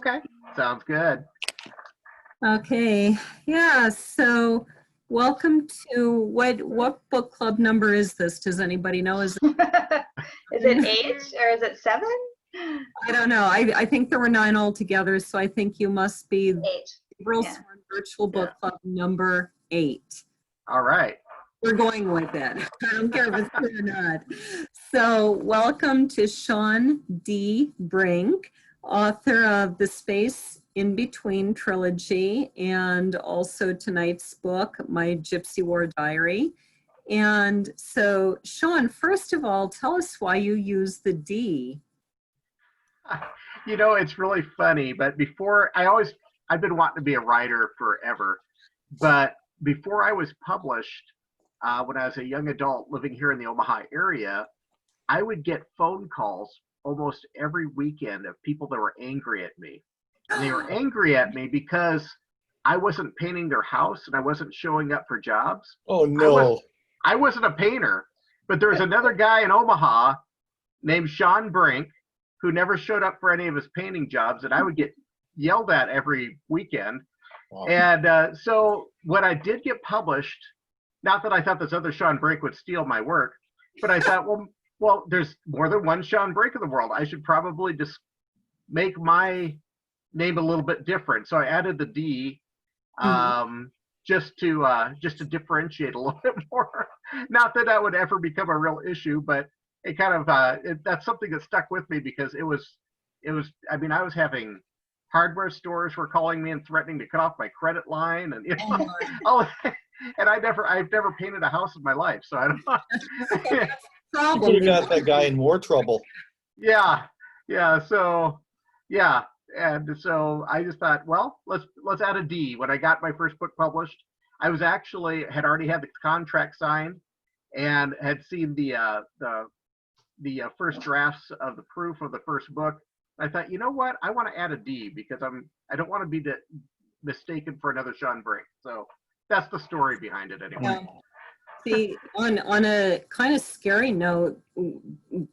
Okay, sounds good. Okay, yeah, so welcome to, what book club number is this? Does anybody know? Is it 8 or is it 7? I don't know. I think there were 9 altogether, so I think you must be 8. Gabriel Yeah. Swan Virtual Book Club number 8. All right. We're going with it. I don't care if it's true or not. So welcome to Shawn D. Brink, author of the Space in Between trilogy, and also tonight's book, My Gypsy War Diary. And so, Shawn, first of all, tell us why you use the D. You know, it's really funny, but I've been wanting to be a writer forever, but before I was published, when I was a young adult living here in the Omaha area, I would get phone calls almost every weekend of people that were angry at me. And they were angry at me because I wasn't painting their house and I wasn't showing up for jobs. Oh, no. I wasn't a painter, but there was another guy in Omaha named Shawn Brink who never showed up for any of his painting jobs, and I would get yelled at every weekend. Wow. And so when I did get published, not that I thought this other Shawn Brink would steal my work, but I thought, well, there's more than one Shawn Brink in the world. I should probably just make my name a little bit different. So I added the D, just to differentiate a little bit more. Not that that would ever become a real issue, but it kind of that's something that stuck with me because it was. I mean, I was having hardware stores were calling me and threatening to cut off my credit line, and and I've never painted a house in my life, so I don't know. You could have got that guy in more trouble. Yeah. So, yeah, and so I just thought, well, let's add a D. When I got my first book published, I had already had the contract signed and had seen the first drafts of the proof of the first book. I thought, you know what? I want to add a D because I don't want to be mistaken for another Shawn Brink. So that's the story behind it anyway. See, on a kind of scary note, you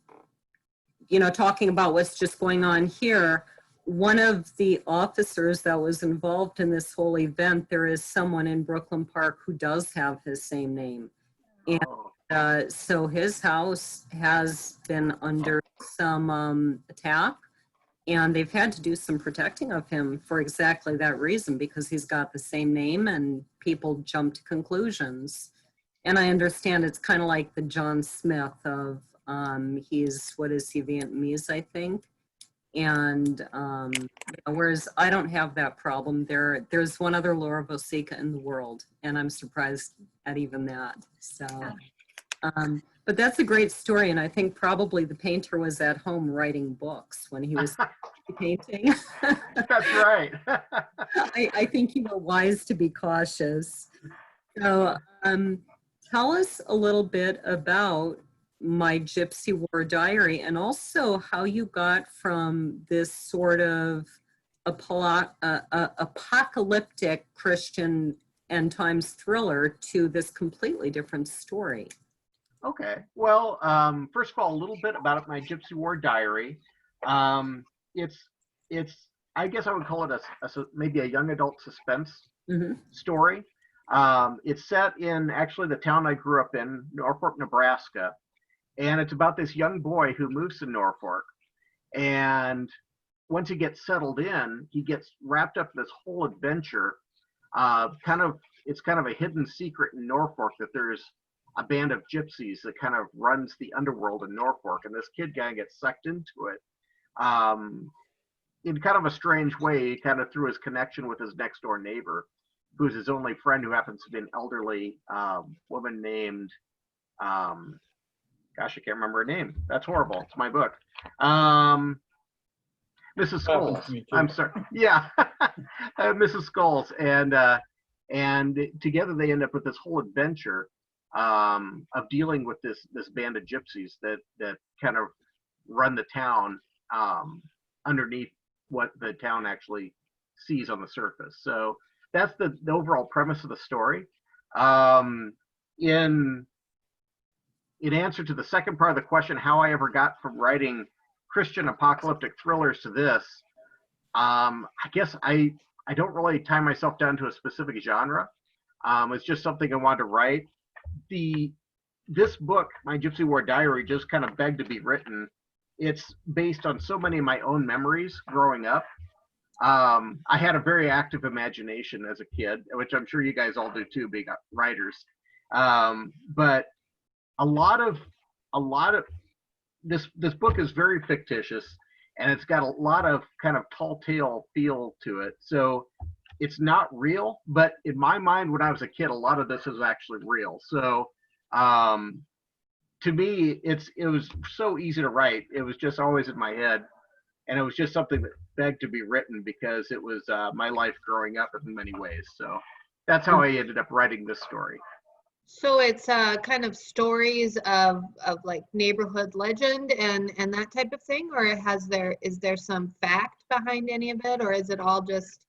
know, talking about what's just going on here, one of the officers that was involved in this whole event, there is someone in Brooklyn Park who does have his same name. And so his house has been under some attack, and they've had to do some protecting of him for exactly that reason, because he's got the same name and people jump to conclusions. And I understand it's kind of like the John Smith of, he's, what is he, Vietnamese, I think. And whereas I don't have that problem, there's one other Laura Vosica in the world, and I'm surprised at even that. So, but that's a great story, and I think probably the painter was at home writing books when he was painting. That's right. I think you were wise to be cautious. So tell us a little bit about My Gypsy War Diary, and also how you got from this sort of apocalyptic Christian end times thriller to this completely different story. Okay. Well, first of all, a little bit about My Gypsy War Diary. It's I guess I would call it maybe a young adult suspense story. It's set in actually the town I grew up in, Norfolk, Nebraska. And it's about this young boy who moves to Norfolk. And once he gets settled in, he gets wrapped up in this whole adventure. It's kind of a hidden secret in Norfolk that there's a band of gypsies that kind of runs the underworld in Norfolk. And this kid guy gets sucked into it in kind of a strange way, kind of through his connection with his next door neighbor, who's his only friend, who happens to be an elderly woman named, gosh, I can't remember her name. That's horrible. It's my book. Mrs. Scholes. I'm sorry. Yeah, Mrs. Scholes. And together they end up with this whole adventure of dealing with this band of gypsies that kind of run the town underneath what the town actually sees on the surface. So that's the overall premise of the story. In answer to the second part of the question, how I ever got from writing Christian apocalyptic thrillers to this, I guess I don't really tie myself down to a specific genre. It's just something I wanted to write. This book, my Gypsy War Diary, just kind of begged to be written. It's based on so many of my own memories growing up. I had a very active imagination as a kid, which I'm sure you guys all do too, being writers. But a lot of this book is very fictitious, and it's got a lot of kind of tall tale feel to it. So it's not real, but in my mind, when I was a kid, a lot of this is actually real. So um, to me, it was so easy to write. It was just always in my head, and it was just something that begged to be written because it was my life growing up in many ways. So that's how I ended up writing this story. So it's kind of stories of like neighborhood legend and that type of thing, or is there some fact behind any of it, or is it all just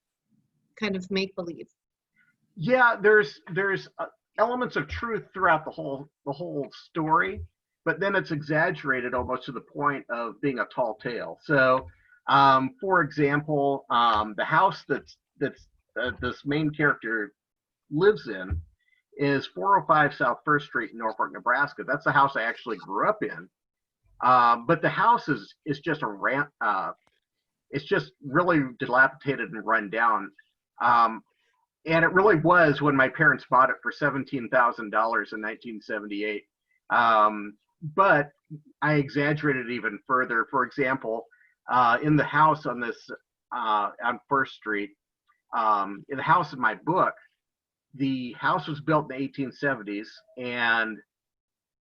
kind of make believe? Yeah, there's elements of truth throughout the whole story, but then it's exaggerated almost to the point of being a tall tale. So, for example, the house that's this main character lives in is 405 South First Street in Norfolk, Nebraska. That's the house I actually grew up in. But the house is just a rant. It's just really dilapidated and run down. And it really was when my parents bought it for $17,000 in 1978. But I exaggerated even further. For example, in the house on First Street, in the house in my book, the house was built in the 1870s, and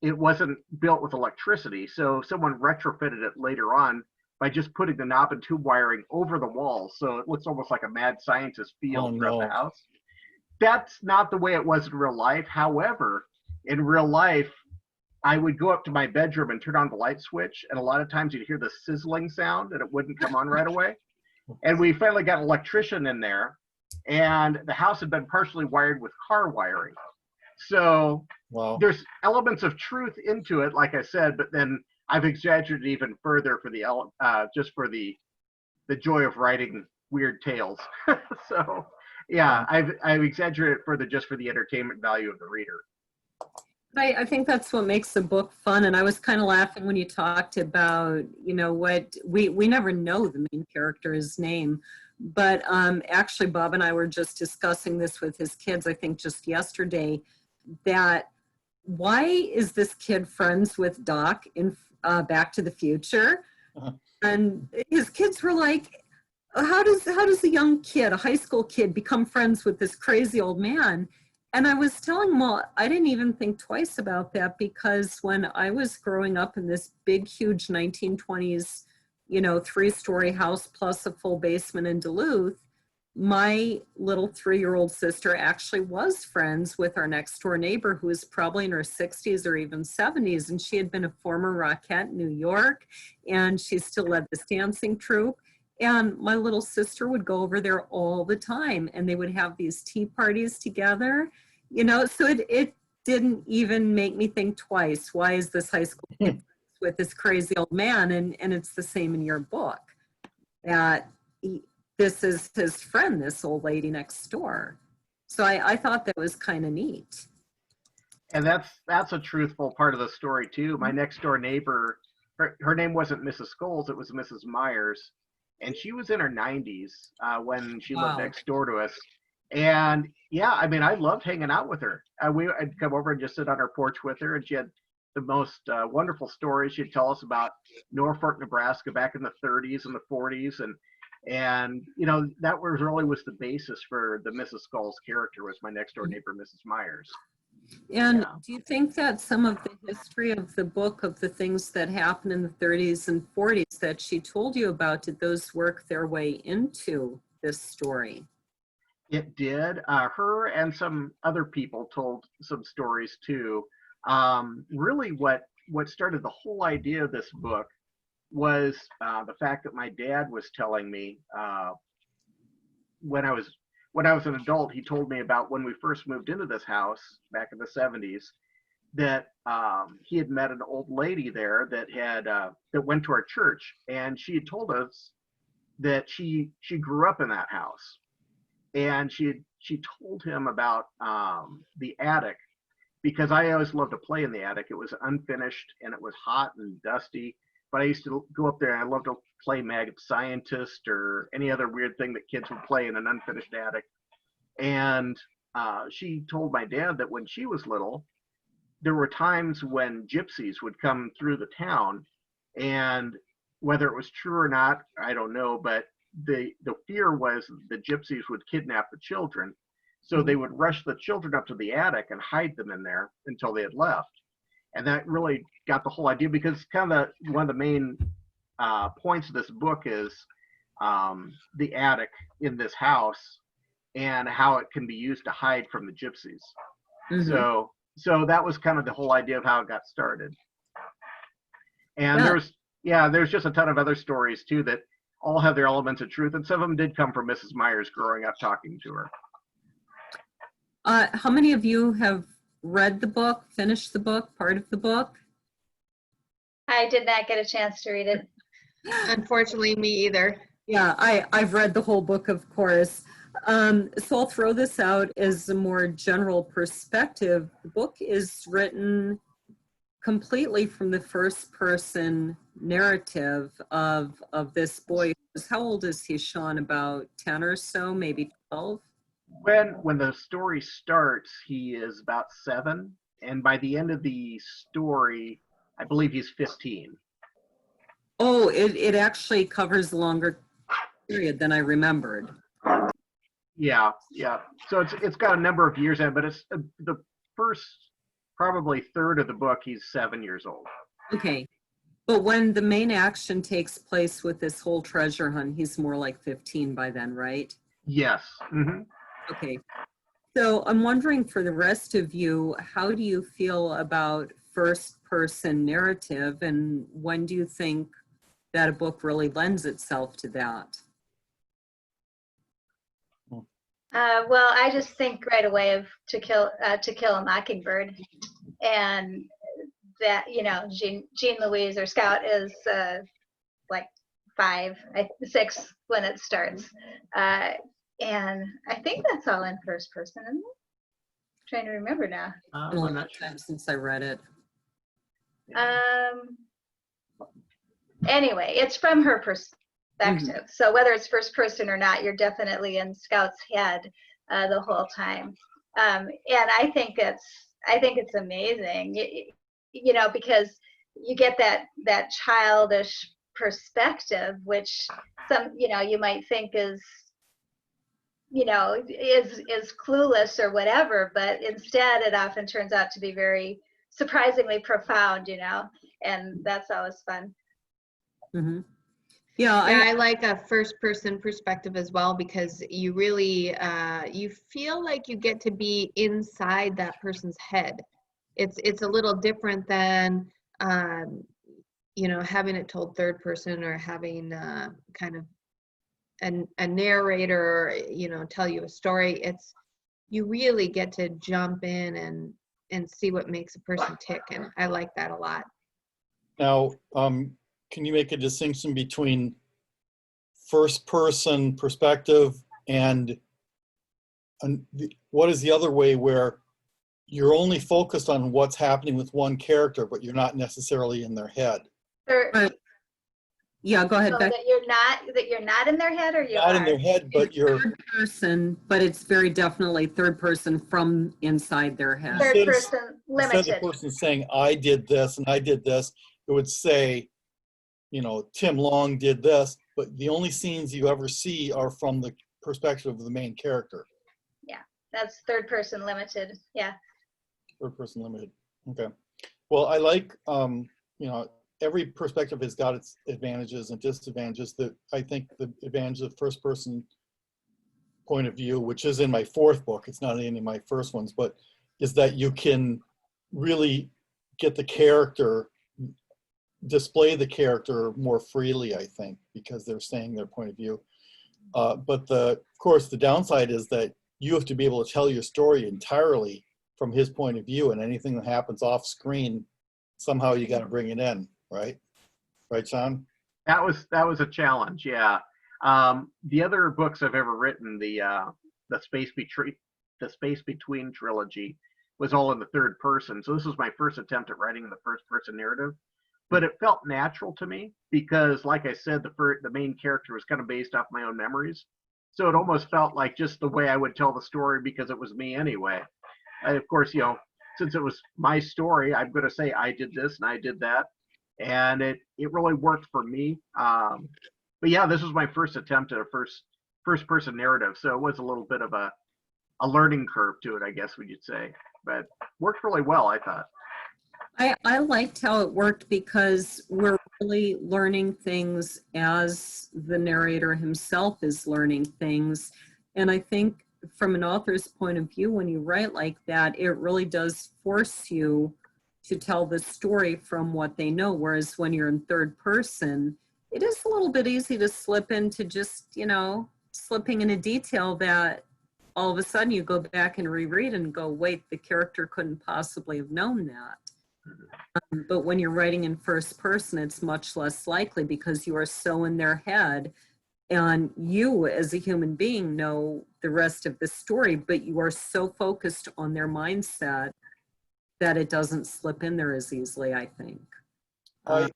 it wasn't built with electricity. So someone retrofitted it later on by just putting the knob and tube wiring over the walls. So it looks almost like a mad scientist feel throughout the house. That's not the way it was in real life. However, in real life, I would go up to my bedroom and turn on the light switch, and a lot of times you'd hear the sizzling sound and it wouldn't come on right away. And we finally got an electrician in there, and the house had been partially wired with car wiring. So Wow. there's elements of truth into it, like I said, but then I've exaggerated even further for just for the joy of writing weird tales. So yeah, I've exaggerated further just for the entertainment value of the reader. I think that's what makes the book fun. And I was kind of laughing when you talked about, what we never know the main character's name. But actually, Bob and I were just discussing this with his kids, I think just yesterday, that why is this kid friends with Doc in Back to the Future? Uh-huh. And his kids were like, how does a young kid, a high school kid, become friends with this crazy old man? And I was telling him, well, I didn't even think twice about that, because when I was growing up in this big, huge 1920s, 3-story house plus a full basement in Duluth, my little 3-year-old sister actually was friends with our next door neighbor, who was probably in her 60s or even 70s. And she had been a former Rockette in New York, and she still led this dancing troupe. And my little sister would go over there all the time, and they would have these tea parties together, so it didn't even make me think twice. Why is this high school kid with this crazy old man? And it's the same in your book, that this is his friend, this old lady next door. So I thought that was kind of neat. And that's a truthful part of the story too. My next door neighbor, her name wasn't Mrs. Scholes, it was Mrs. Myers. And she was in her 90s when she lived next door to us. And yeah, I mean, I loved hanging out with her. I'd come over and just sit on her porch with her, and she had the most wonderful stories. She'd tell us about Norfolk, Nebraska back in the 30s and the 40s. And that was the basis for the Mrs. Skull's character, was my next door neighbor, Mrs. Myers. And do you think that some of the history of the book, of the things that happened in the 30s and 40s that she told you about, did those work their way into this story? It did. Her and some other people told some stories too. Really what started the whole idea of this book was the fact that my dad was telling me when I was an adult, he told me about when we first moved into this house back in the 70s, that he had met an old lady there that went to our church, and she had told us that she grew up in that house, and she told him about the attic, because I always loved to play in the attic. It was unfinished and it was hot and dusty, but I used to go up there and I loved to play Mad Scientist or any other weird thing that kids would play in an unfinished attic. And she told my dad that when she was little, there were times when gypsies would come through the town, and whether it was true or not, I don't know, but the fear was the gypsies would kidnap the children. So they would rush the children up to the attic and hide them in there until they had left. And that really got the whole idea, because kind of one of the main points of this book is the attic in this house and how it can be used to hide from the gypsies. Mhm. So that was kind of the whole idea of how it got started. And Yeah. there's just a ton of other stories too that all have their elements of truth, and some of them did come from Mrs. Myers growing up talking to her. How many of you have read the book, finished the book, part of the book? I did not get a chance to read it. Unfortunately, me either. Yeah, I've read the whole book, of course. So I'll throw this out as a more general perspective. The book is written completely from the first person narrative of this boy. How old is he, Shawn? About 10 or so, maybe 12? When the story starts, he is about 7, and by the end of the story, I believe he's 15. Oh, it actually covers a longer period than I remembered. Yeah. So it's got a number of years in it, but it's the first probably third of the book. He's 7 years old. Okay. But when the main action takes place with this whole treasure hunt, he's more like 15 by then, right? Yes. Mm-hmm. Okay. So I'm wondering, for the rest of you, how do you feel about first person narrative, and when do you think that a book really lends itself to that? Well, I just think right away of To Kill a Mockingbird, and that, Jean Louise or Scout is like 6 when it starts, and I think that's all in first person, isn't it? I'm trying to remember now. It's been a long time since I read it. Anyway, it's from her perspective. So whether it's first person or not, you're definitely in Scout's head the whole time. And I think it's amazing, because you get that childish perspective, which you might think is clueless or whatever, but instead it often turns out to be very surprisingly profound, and that's always fun. Mm-hmm. Yeah, I like a first person perspective as well, because you really, you feel like you get to be inside that person's head. It's a little different than, having it told third person, or having kind of a narrator, tell you a story. You really get to jump in and see what makes a person tick, and I like that a lot. Now, can you make a distinction between first person perspective and what is the other way, where you're only focused on what's happening with one character, but you're not necessarily in their head? Yeah, go ahead, So Beck. that you're not in their head, or you Not are? in their head, but It's you're third person, but it's very definitely third person from inside their head. Third Instead of- person instead of the limited. person saying, I did this and I did this, it would say, Tim Long did this, but the only scenes you ever see are from the perspective of the main character. Yeah, that's third person limited. Yeah. Third person limited. Okay. Well, I like, every perspective has got its advantages and disadvantages. I think the advantage of first person point of view, which is in my 4th book, it's not in any of my first ones, but is that you can really get the character, display the character more freely, I think, because they're saying their point of view. But of course, the downside is that you have to be able to tell your story entirely from his point of view, and anything that happens off screen, somehow you got to bring it in, right? Right, Shawn? That was a challenge. Yeah. The other books I've ever written, the Space Between trilogy, was all in the third person. So this was my first attempt at writing the first person narrative, but it felt natural to me because, like I said, the main character was kind of based off my own memories. So it almost felt like just the way I would tell the story because it was me anyway. Of course, since it was my story, I'm going to say I did this and I did that. And it really worked for me. But yeah, this was my first attempt at a first person narrative. So it was a little bit of a learning curve to it, I guess you'd say, but worked really well, I thought. I liked how it worked because we're really learning things as the narrator himself is learning things. And I think from an author's point of view, when you write like that, it really does force you to tell the story from what they know. Whereas when you're in third person, it is a little bit easy to slip into just, slipping in a detail that all of a sudden you go back and reread and go, wait, the character couldn't possibly have known that. But when you're writing in first person, it's much less likely because you are so in their head and you as a human being know the rest of the story, but you are so focused on their mindset that it doesn't slip in there as easily, I think. I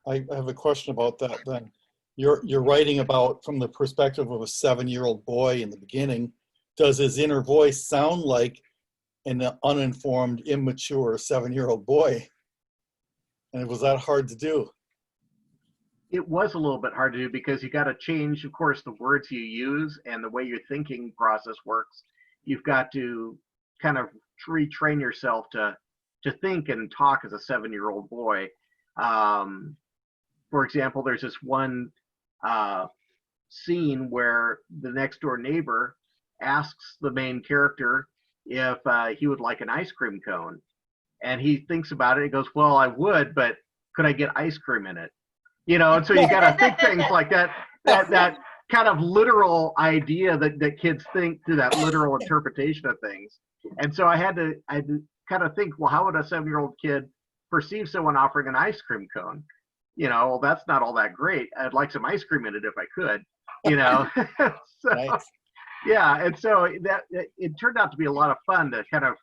have a question about that then. You're writing about from the perspective of a 7-year-old boy in the beginning. Does his inner voice sound like an uninformed, immature 7-year-old boy? And was that hard to do? It was a little bit hard to do because you got to change, of course, the words you use and the way your thinking process works. You've got to kind of retrain yourself to think and talk as a 7-year-old boy. For example, there's this one scene where the next door neighbor asks the main character if he would like an ice cream cone. And he thinks about it. He goes, well, I would, but could I get ice cream in it? And so you got to think things like that kind of literal idea that kids think through that literal interpretation of things. And so I had to kind of think, well, how would a 7-year-old kid perceive someone offering an ice cream cone? Well, that's not all that great. I'd like some ice cream in it if I could, so, Nice. Yeah. And so it turned out to be a lot of fun to kind of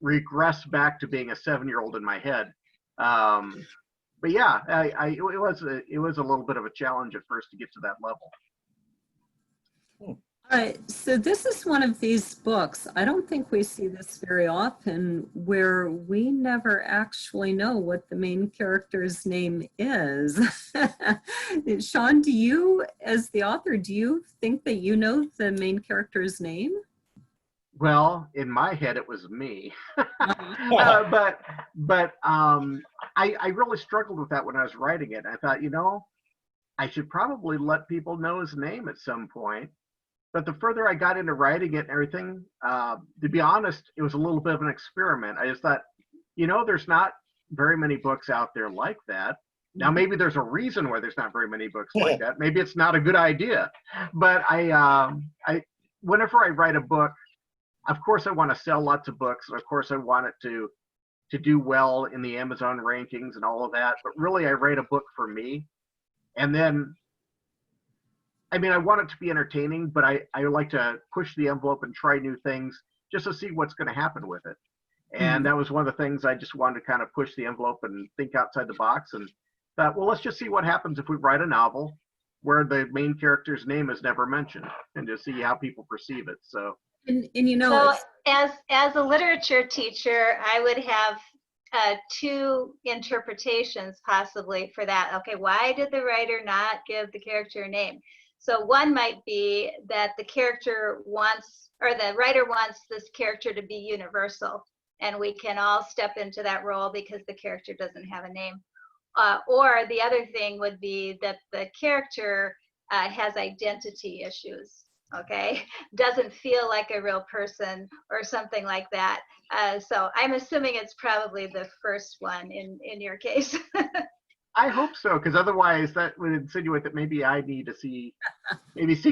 regress back to being a 7-year-old in my head. But yeah, it was a little bit of a challenge at first to get to that level. So this is one of these books. I don't think we see this very often where we never actually know what the main character's name is. Shawn, do you, as the author, do you think that you know the main character's name? Well, in my head, it was me. But I really struggled with that when I was writing it. I thought, I should probably let people know his name at some point. But the further I got into writing it and everything, to be honest, it was a little bit of an experiment. I just thought, there's not very many books out there like that. Now, maybe there's a reason why there's not very many books like that. Maybe it's not a good idea. But whenever I write a book, of course, I want to sell lots of books. And of course, I want it to do well in the Amazon rankings and all of that. But really, I write a book for me. And then, I want it to be entertaining, but I like to push the envelope and try new things just to see what's going to happen with it. And that was one of the things I just wanted to kind of push the envelope and think outside the box and thought, well, let's just see what happens if we write a novel where the main character's name is never mentioned and just see how people perceive it. So. And so as a literature teacher, I would have 2 interpretations possibly for that. Okay, why did the writer not give the character a name? So one might be that the character wants, or the writer wants this character to be universal, and we can all step into that role because the character doesn't have a name. Or the other thing would be that the character has identity issues. Okay, doesn't feel like a real person or something like that. So I'm assuming it's probably the first one in your case. I hope so, because otherwise that would insinuate that maybe I need to seek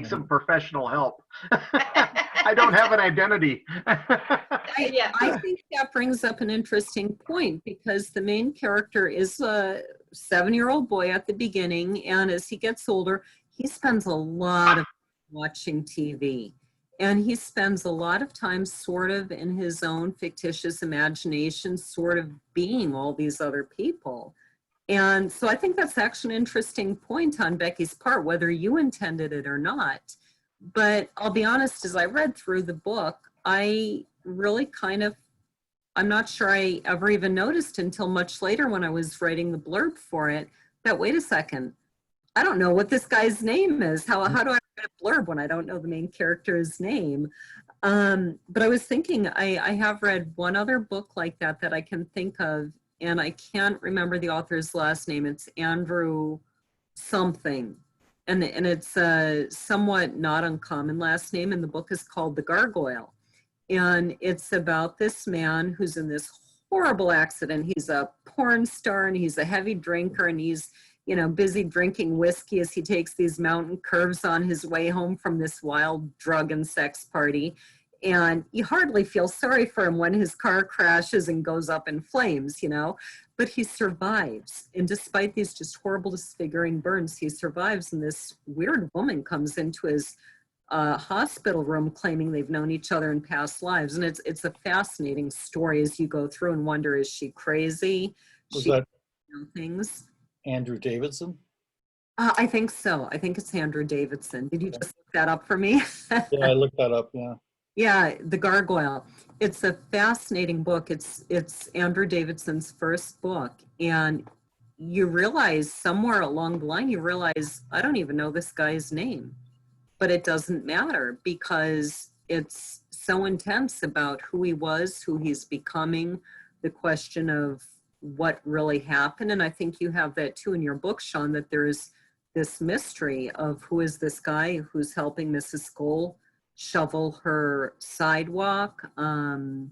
some professional help. I don't have an identity. I think that brings up an interesting point because the main character is a 7-year-old boy at the beginning, and as he gets older, he spends a lot of watching TV. And he spends a lot of time sort of in his own fictitious imagination, sort of being all these other people. And so I think that's actually an interesting point on Becky's part, whether you intended it or not. But I'll be honest, as I read through the book, I really I'm not sure I ever even noticed until much later when I was writing the blurb for it, that wait a second, I don't know what this guy's name is. How do I write a blurb when I don't know the main character's name? But I was thinking, I have read one other book like that I can think of, and I can't remember the author's last name. It's Andrew something. And it's a somewhat not uncommon last name, and the book is called The Gargoyle. And it's about this man who's in this horrible accident. He's a porn star, and he's a heavy drinker, and he's busy drinking whiskey as he takes these mountain curves on his way home from this wild drug and sex party. And you hardly feel sorry for him when his car crashes and goes up in flames, but he survives. And despite these just horrible disfiguring burns, he survives. And this weird woman comes into his hospital room claiming they've known each other in past lives. And it's a fascinating story as you go through and wonder, is she crazy? Was that things. Andrew Davidson? I think so. I think it's Andrew Davidson. Did you just look that up for me? Yeah, I looked that up, yeah. Yeah, The Gargoyle. It's a fascinating book. It's Andrew Davidson's first book. And you realize somewhere along the line, I don't even know this guy's name. But it doesn't matter because it's so intense about who he was, who he's becoming, the question of what really happened. And I think you have that too in your book, Shawn, that there's this mystery of who is this guy who's helping Mrs. Skoll shovel her sidewalk. Why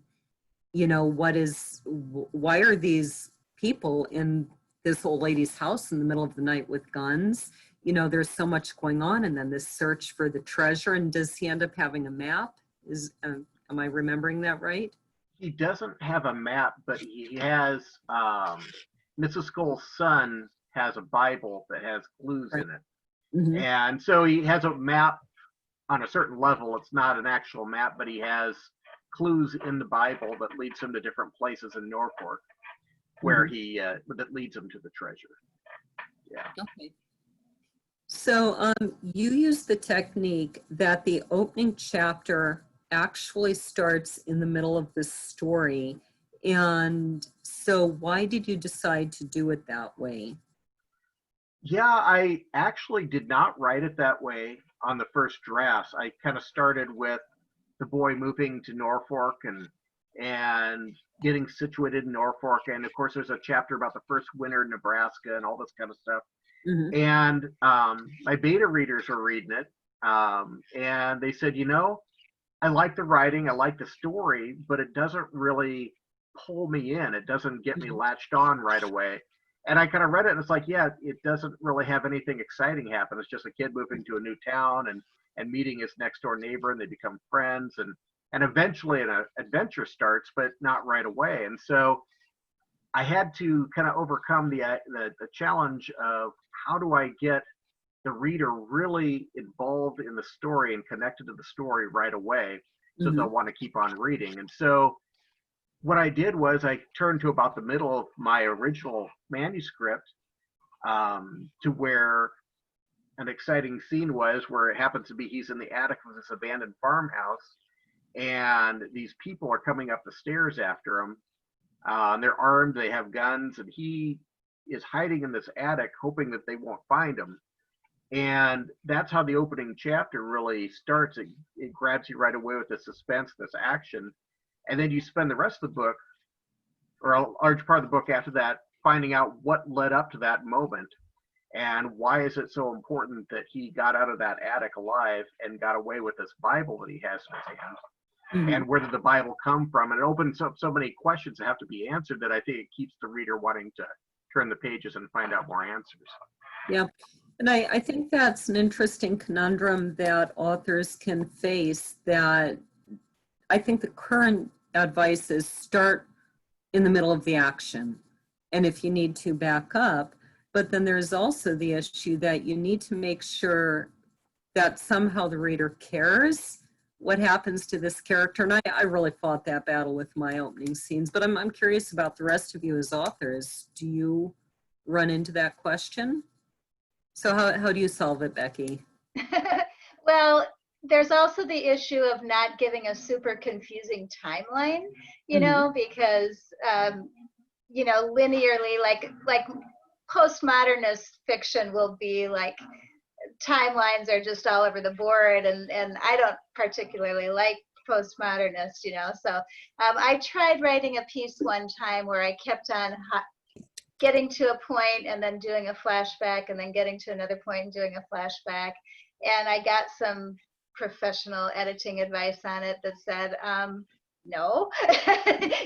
are these people in this old lady's house in the middle of the night with guns? There's so much going on, and then this search for the treasure. And does he end up having a map? Am I remembering that right? He doesn't have a map, but he has, Mrs. Skoll's son has a Bible that has clues in it. Mm-hmm. And so he has a map on a certain level. It's not an actual map, but he has clues in the Bible that leads him to different places in Norfolk where that leads him to the treasure. Yeah. Okay. So you use the technique that the opening chapter actually starts in the middle of the story. And so why did you decide to do it that way? Yeah, I actually did not write it that way on the first drafts. I kind of started with the boy moving to Norfolk and getting situated in Norfolk. And of course, there's a chapter about the first winter in Nebraska and all this kind of stuff. Mm-hmm. And my beta readers were reading it. And they said, I like the writing, I like the story, but it doesn't really pull me in. It doesn't get me latched on right away. And I kind of read it and it's like, yeah, it doesn't really have anything exciting happen. It's just a kid moving to a new town and meeting his next door neighbor, and they become friends, and eventually an adventure starts, but not right away. And so I had to kind of overcome the challenge of how do I get the reader really involved in the story and connected to the story right away, so they'll want to keep on reading. And so what I did was I turned to about the middle of my original manuscript to where an exciting scene was, where it happens to be he's in the attic of this abandoned farmhouse, and these people are coming up the stairs after him. And they're armed, they have guns, and he is hiding in this attic hoping that they won't find him. And that's how the opening chapter really starts. It grabs you right away with the suspense, this action. And then you spend the rest of the book, or a large part of the book after that, finding out what led up to that moment. And why is it so important that he got out of that attic alive and got away with this Bible that he has in his hand? Mm-hmm. And where did the Bible come from? And it opens up so many questions that have to be answered that I think it keeps the reader wanting to turn the pages and find out more answers. Yeah. And I think that's an interesting conundrum that authors can face, that I think the current advice is start in the middle of the action. And if you need to back up, But then there's also the issue that you need to make sure that somehow the reader cares what happens to this character. And I really fought that battle with my opening scenes, but I'm curious about the rest of you as authors. Do you run into that question? So how do you solve it, Becky? Well, there's also the issue of not giving a super confusing timeline, you know, because, you know, linearly, like postmodernist fiction will be like timelines are just all over the board, and I don't particularly like postmodernist, you know. So I tried writing a piece one time where I kept on getting to a point and then doing a flashback and then getting to another point and doing a flashback, and I got some professional editing advice on it that said, no,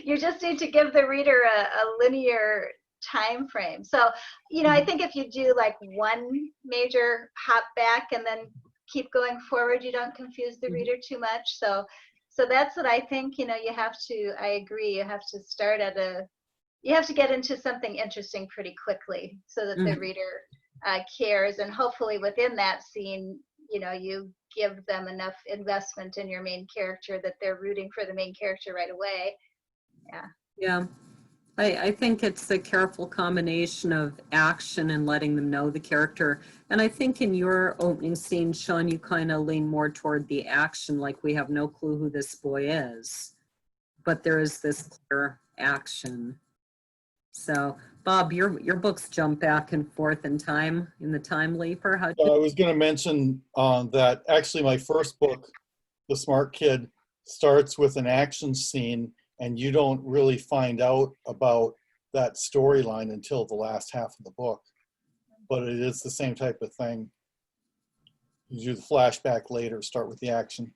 you just need to give the reader a linear time frame. So, you know, I think if you do like one major hop back and then keep going forward, you don't confuse the reader too much. So that's what I think. You know, you have to, I agree, you have to start at you have to get into something interesting pretty quickly so that the reader cares, and hopefully within that scene, you know, you give them enough investment in your main character that they're rooting for the main character right away. Yeah. I think it's a careful combination of action and letting them know the character. And I think in your opening scene, Shawn, you kind of lean more toward the action, like we have no clue who this boy is, but there is this clear action. So, Bob, your books jump back and forth in time, in the time leaper. I was going to mention that actually my first book, The Smart Kid, starts with an action scene, and you don't really find out about that storyline until the last half of the book. But it is the same type of thing. You do the flashback later, start with the action.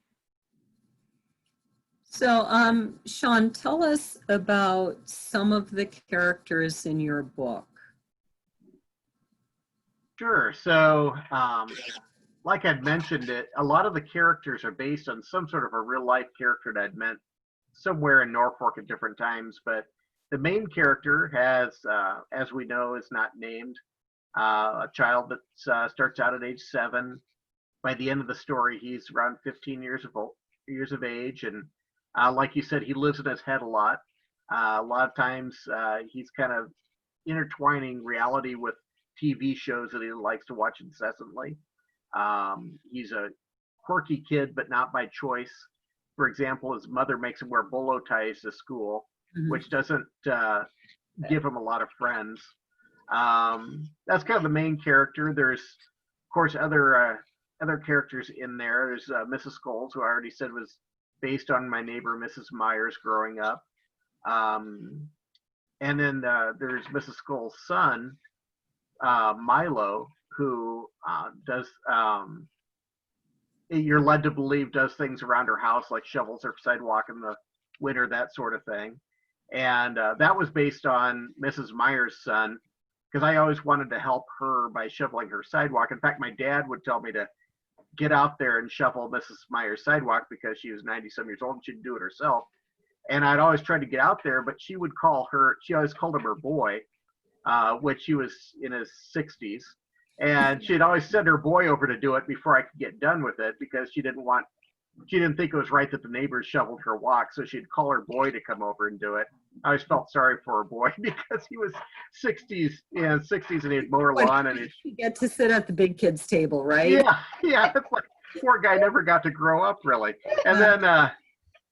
So, Shawn, tell us about some of the characters in your book. Sure. So, like I'd mentioned it, a lot of the characters are based on some sort of a real life character that I'd met somewhere in Norfolk at different times. But the main character has, as we know, is not named. A child that starts out at age 7. By the end of the story, he's around 15 years of age, and like you said, he lives in his head a lot. A lot of times, he's kind of intertwining reality with TV shows that he likes to watch incessantly. He's a quirky kid, but not by choice. For example, his mother makes him wear bolo ties to school, which doesn't give him a lot of friends. That's kind of the main character. There's, of course, other characters in there. There's Mrs. Scholes, who I already said was based on my neighbor Mrs. Myers growing up. And then there's Mrs. Scholes' son, Milo, who does, you're led to believe does things around her house, like shovels her sidewalk in the winter, that sort of thing. And that was based on Mrs. Myers' son, because I always wanted to help her by shoveling her sidewalk. In fact, my dad would tell me to get out there and shovel Mrs. Myers' sidewalk because she was 90-some years old and she'd do it herself. And I'd always tried to get out there, but she would she always called him her boy, which he was in his 60s. And she'd always send her boy over to do it before I could get done with it, because she didn't think it was right that the neighbors shoveled her walk. So she'd call her boy to come over and do it. I always felt sorry for her boy because he was 60s, and he'd mow her lawn, and you get to sit at the big kids table, right? Yeah. It's like, poor guy never got to grow up really. And then,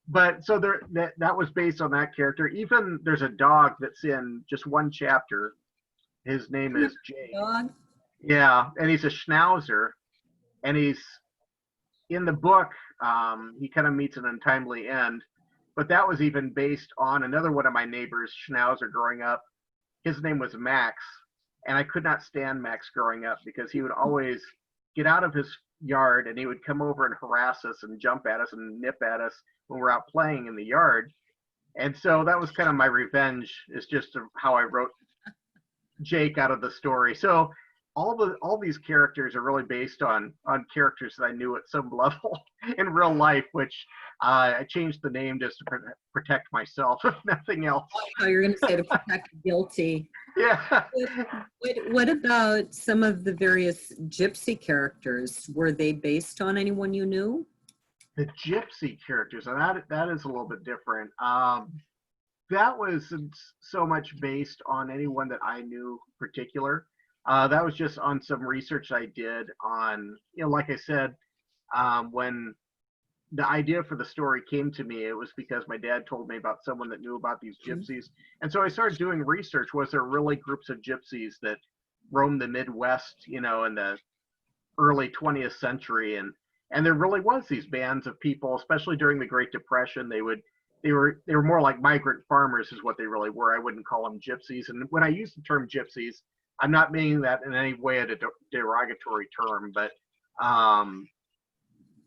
but so that was based on that character. Even there's a dog that's in just one chapter. His name is Jay. Dog? Yeah, and he's a schnauzer, and he's in the book. He kind of meets an untimely end, but that was even based on another one of my neighbors' schnauzer growing up. His name was Max, and I could not stand Max growing up because he would always get out of his yard and he would come over and harass us and jump at us and nip at us when we're out playing in the yard. And so that was kind of my revenge, is just how I wrote Jake out of the story. So all these characters are really based on characters that I knew at some level in real life, which I changed the name just to protect myself, if nothing else. Oh, you're going to say to protect the guilty. Yeah. What about some of the various gypsy characters? Were they based on anyone you knew? The gypsy characters, and that is a little bit different. That wasn't so much based on anyone that I knew in particular. That was just on some research I did on, like I said, when the idea for the story came to me, it was because my dad told me about someone that knew about these gypsies. And so I started doing research. Was there really groups of gypsies that roamed the Midwest, in the early 20th century? And there really was these bands of people, especially during the Great Depression. They were more like migrant farmers is what they really were. I wouldn't call them gypsies. And when I use the term gypsies, I'm not meaning that in any way a derogatory term, but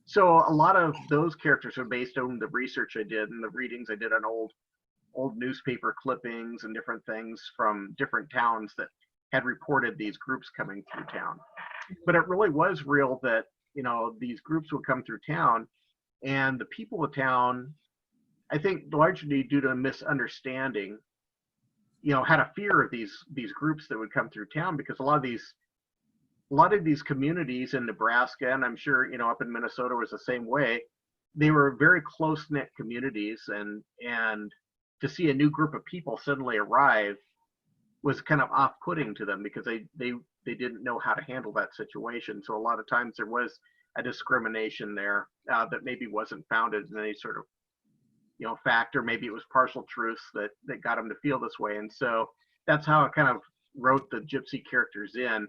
so a lot of those characters are based on the research I did and the readings I did on old newspaper clippings and different things from different towns that had reported these groups coming through town. But it really was real that, these groups would come through town, and the people of town, I think largely due to a misunderstanding, had a fear of these groups that would come through town, because a lot of these communities in Nebraska, and I'm sure, up in Minnesota was the same way. They were very close-knit communities, and to see a new group of people suddenly arrive was kind of off-putting to them, because they didn't know how to handle that situation. So a lot of times there was a discrimination there that maybe wasn't founded in any sort of fact, or maybe it was partial truths that got them to feel this way. And so that's how I kind of wrote the gypsy characters in.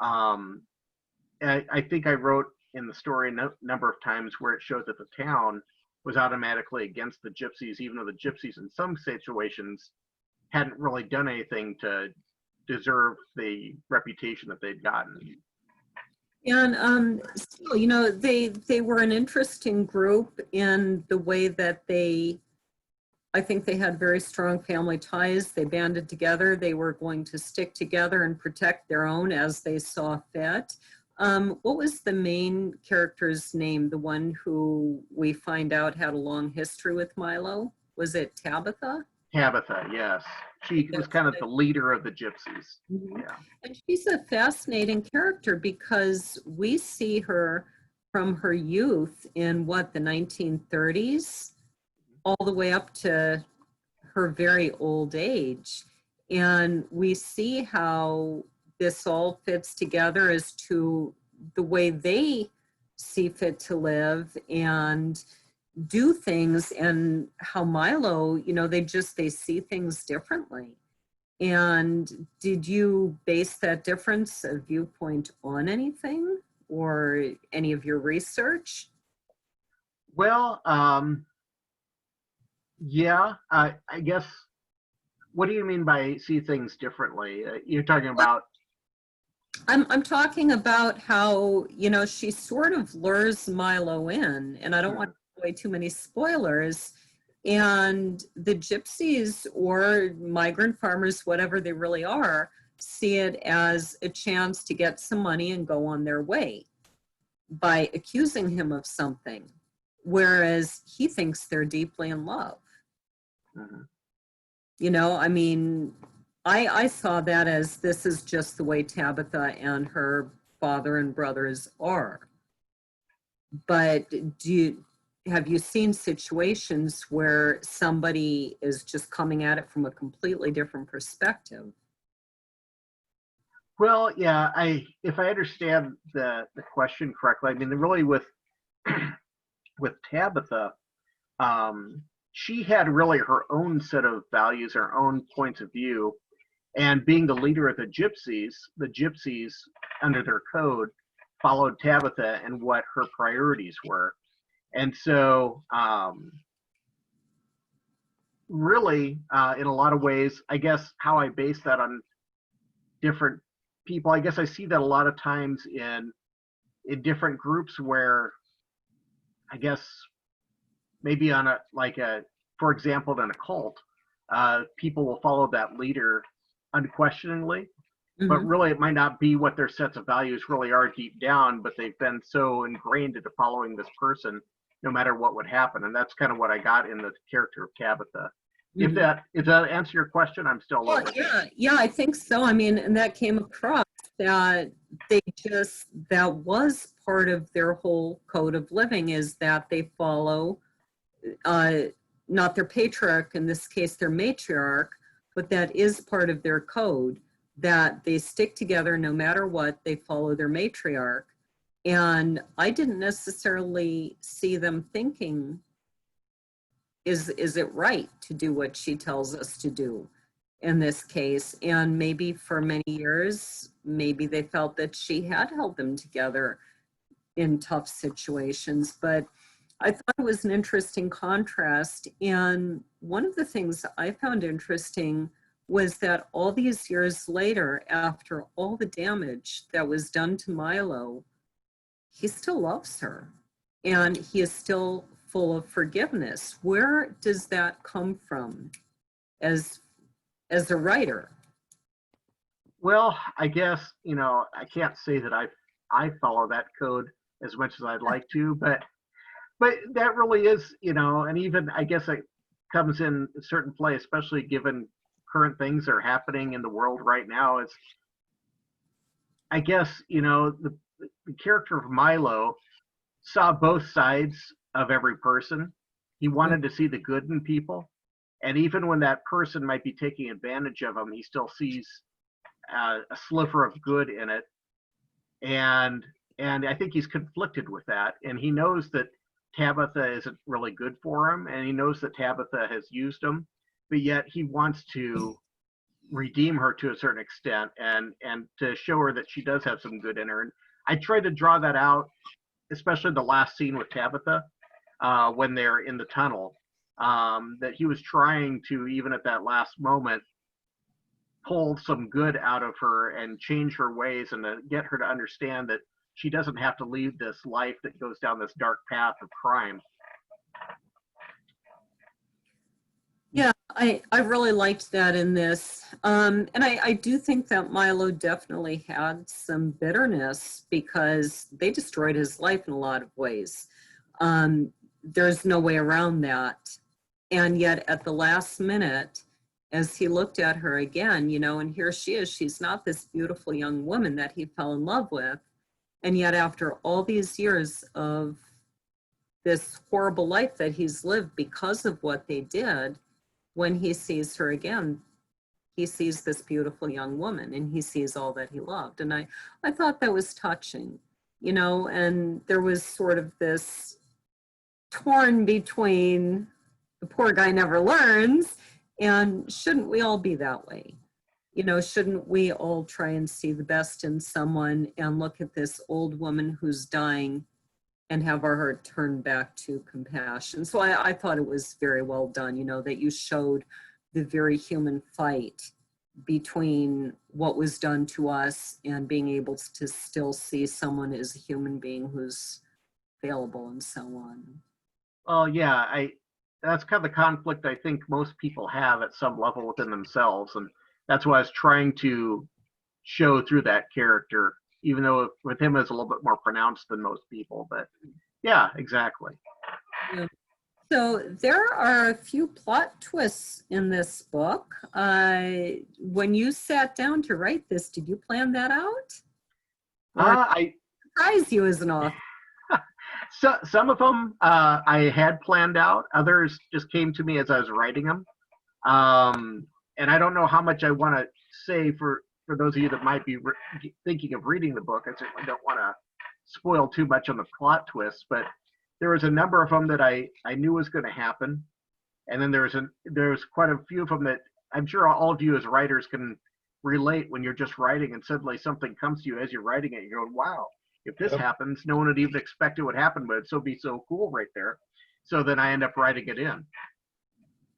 I think I wrote in the story a number of times where it showed that the town was automatically against the gypsies, even though the gypsies in some situations hadn't really done anything to deserve the reputation that they'd gotten. And still, they were an interesting group in the way that I think they had very strong family ties. They banded together. They were going to stick together and protect their own as they saw fit. What was the main character's name? The one who we find out had a long history with Milo? Was it Tabitha? Tabitha, yes. She was kind of the leader of the gypsies. Mhm. Yeah. And she's a fascinating character because we see her from her youth in the 1930s all the way up to her very old age. And we see how this all fits together as to the way they see fit to live and do things, and how Milo, they see things differently. And did you base that difference of viewpoint on anything or any of your research? Well, yeah, I guess, what do you mean by see things differently? You're talking about? I'm talking about how, she sort of lures Milo in, and I don't want to give away too many spoilers. And the gypsies or migrant farmers, whatever they really are, see it as a chance to get some money and go on their way by accusing him of something, whereas he thinks they're deeply in love. Mm-hmm. I saw that as this is just the way Tabitha and her father and brothers are. But have you seen situations where somebody is just coming at it from a completely different perspective? Well, yeah, if I understand the question correctly, really with Tabitha, she had really her own set of values, her own points of view, and being the leader of the gypsies under their code followed Tabitha and what her priorities were. And so really, in a lot of ways, I guess how I base that on different people, I guess I see that a lot of times in different groups where, I guess, maybe on for example, in a cult, people will follow that leader unquestioningly. but Mhm. really it might not be what their sets of values really are deep down, but they've been so ingrained into following this person no matter what would happen. And that's kind of what I got in the character of Tabitha. Mhm. If that answer your question, I'm still a little Well, bit. yeah, I think so. I mean, and that came across that that was part of their whole code of living, is that they follow, uh, not their patriarch, in this case, their matriarch, but that is part of their code, that they stick together no matter what, they follow their matriarch. And I didn't necessarily see them thinking, is it right to do what she tells us to do in this case? And maybe for many years, maybe they felt that she had held them together in tough situations. But I thought it was an interesting contrast. And one of the things I found interesting was that all these years later, after all the damage that was done to Milo, he still loves her, and he is still full of forgiveness. Where does that come from as a writer? Well, I guess, I can't say that I follow that code as much as I'd like to, but that really is, and even I guess it comes in a certain play, especially given current things that are happening in the world right now. It's, I guess, the character of Milo saw both sides of every person. He wanted to see the good in people. And even when that person might be taking advantage of him, he still sees a sliver of good in it. And I think he's conflicted with that. And he knows that Tabitha isn't really good for him. And he knows that Tabitha has used him, but yet he wants to redeem her to a certain extent and to show her that she does have some good in her. And I try to draw that out, especially the last scene with Tabitha, when they're in the tunnel, that he was trying to, even at that last moment, pull some good out of her and change her ways and to get her to understand that she doesn't have to lead this life that goes down this dark path of crime. Yeah, I really liked that in this. And I do think that Milo definitely had some bitterness because they destroyed his life in a lot of ways. There's no way around that. And yet at the last minute, as he looked at her again, and here she is, she's not this beautiful young woman that he fell in love with. And yet after all these years of this horrible life that he's lived because of what they did, when he sees her again, he sees this beautiful young woman and he sees all that he loved. And I thought that was touching, and there was sort of this torn between the poor guy never learns, and shouldn't we all be that way? Shouldn't we all try and see the best in someone and look at this old woman who's dying and have our heart turned back to compassion? So I thought it was very well done, that you showed the very human fight between what was done to us and being able to still see someone as a human being who's available and so on. Well, yeah, that's kind of the conflict I think most people have at some level within themselves. And that's what I was trying to show through that character, even though with him it's a little bit more pronounced than most people. But yeah, exactly. Yeah. So there are a few plot twists in this book. When you sat down to write this, did you plan that out? Or I surprise you as an author? So some of them I had planned out. Others just came to me as I was writing them. And I don't know how much I want to say for those of you that might be thinking of reading the book. I certainly don't want to spoil too much on the plot twists, but there was a number of them that I knew was going to happen. And then there's quite a few of them that I'm sure all of you as writers can relate when you're just writing and suddenly something comes to you as you're writing it. You're going, wow, if this happens, no one would even expect it would happen, but it'd be so cool right there. So then I end up writing it in.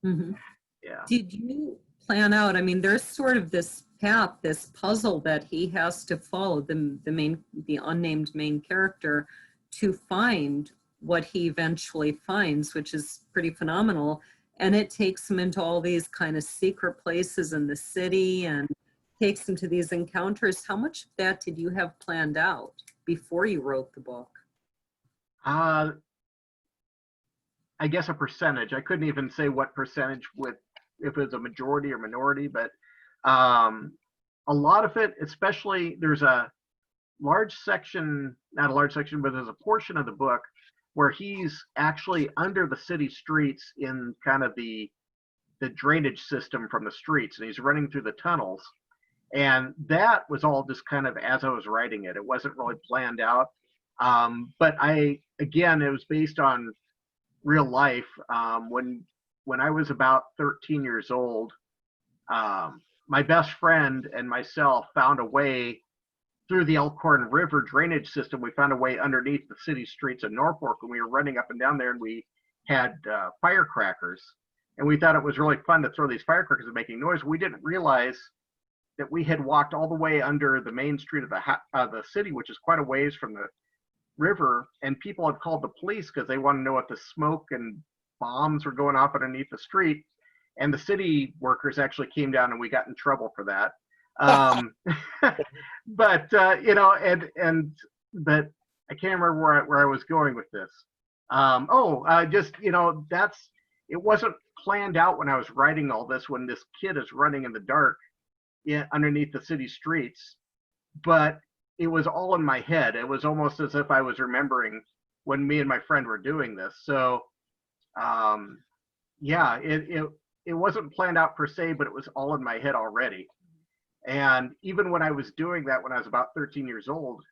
Mm-hmm. Yeah. Did you plan out, I mean, there's sort of this path, this puzzle that he has to follow, the unnamed main character, to find what he eventually finds, which is pretty phenomenal. And it takes him into all these kind of secret places in the city, and takes him to these encounters. How much of that did you have planned out before you wrote the book? I guess a percentage. I couldn't even say what percentage if it was a majority or minority, but a lot of it, especially there's a large section, not a large section, but there's a portion of the book where he's actually under the city streets in kind of the drainage system from the streets, and he's running through the tunnels. And that was all just kind of as I was writing it. It wasn't really planned out. But again, it was based on real life. When I was about 13 years old, my best friend and myself found a way through the Elkhorn River drainage system. We found a way underneath the city streets of Norfolk, and we were running up and down there, and we had firecrackers. And we thought it was really fun to throw these firecrackers and making noise. We didn't realize that we had walked all the way under the main street of the city, which is quite a ways from the river, and people had called the police because they wanted to know if the smoke and bombs were going off underneath the street. And the city workers actually came down, and we got in trouble for that. But but I can't remember where I was going with this. It wasn't planned out when I was writing all this, when this kid is running in the dark underneath the city streets, but it was all in my head. It was almost as if I was remembering when me and my friend were doing this. So it wasn't planned out per se, but it was all in my head already. And even when I was doing that, when I was about 13 years old,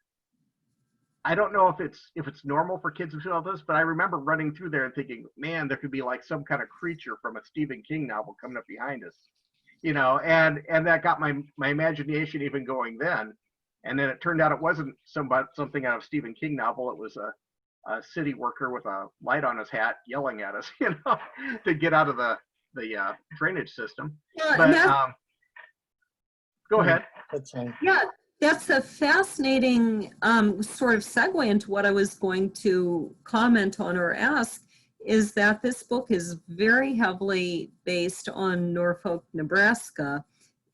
I don't know if it's normal for kids to feel this, but I remember running through there and thinking, man, there could be like some kind of creature from a Stephen King novel coming up behind us, and that got my imagination even going then. And then it turned out it wasn't something out of a Stephen King novel. It was a city worker with a light on his hat yelling at us, to get out of the drainage system. But go ahead. That's fine. Yeah, that's a fascinating sort of segue into what I was going to comment on or ask, is that this book is very heavily based on Norfolk, Nebraska.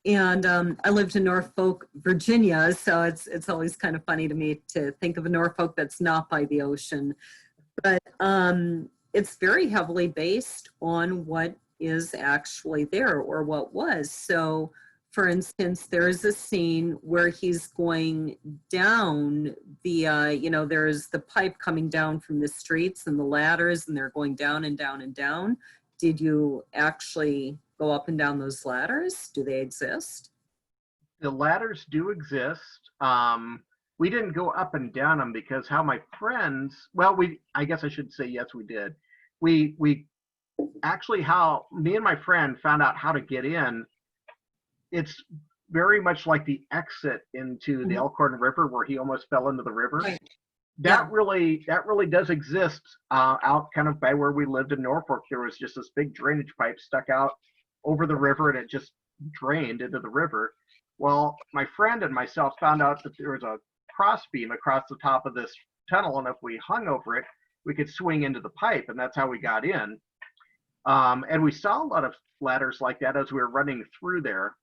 And I lived in Norfolk, Virginia, so it's always kind of funny to me to think of a Norfolk that's not by the ocean. But it's very heavily based on what is actually there, or what was. So, for instance, there is a scene where he's going down the, there's the pipe coming down from the streets and the ladders, and they're going down and down and down. Did you actually go up and down those ladders? Do they exist? The ladders do exist. We didn't go up and down them because how my friends, I guess I should say, yes, we did. We actually, how me and my friend found out how to get in, it's very much like the exit into the Elkhorn River where he almost fell into the river. Right. That really does exist out kind of by where we lived in Norfolk. There was just this big drainage pipe stuck out over the river, and it just drained into the river. Well, my friend and myself found out that there was a cross beam across the top of this tunnel, and if we hung over it, we could swing into the pipe, and that's how we got in. And we saw a lot of ladders like that as we were running through there.